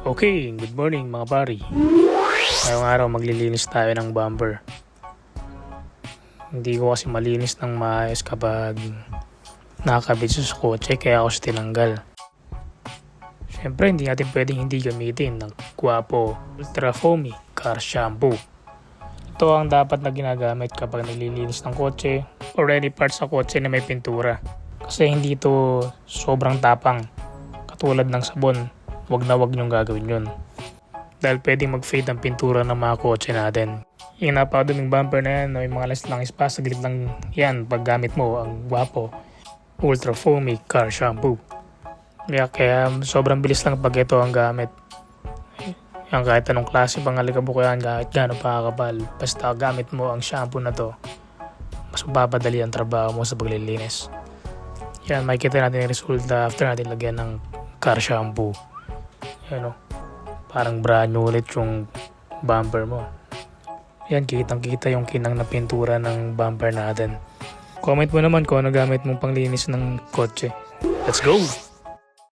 Okay, good morning mga pari. Ngayong araw maglilinis tayo ng bumper. Hindi ko kasi malinis ng maayos kapag nakakabit sa kotse kaya ako siya tinanggal. Siyempre hindi natin pwedeng hindi gamitin ng Guapo Ultra Foamy Car Shampoo. Ito ang dapat na ginagamit kapag naglilinis ng kotse or any parts sa kotse na may pintura. Kasi hindi ito sobrang tapang katulad ng sabon. Wag niyong gagawin yun. Dahil pwedeng mag-fade ang pintura ng mga kotse natin. Yung napakaduming bumper na yan, may mga langis pa sa gilid lang yan pag gamit mo ang Guapo Ultra Foamy Car Shampoo. Kaya sobrang bilis lang pag ito ang gamit. Yan, kahit anong klase pang alikabok yan, kahit gano'n pa kakapal, basta gamit mo ang shampoo na to, mas mapapadali ang trabaho mo sa paglilinis. Yan, makikita natin yung resulta after natin lagyan ng car shampoo. Yan o, parang brand new ulit yung bumper mo. Yan, kitang kita yung kinang na pintura ng bumper natin. Comment mo naman kung ano gamit mong panglinis ng kotse. Let's go!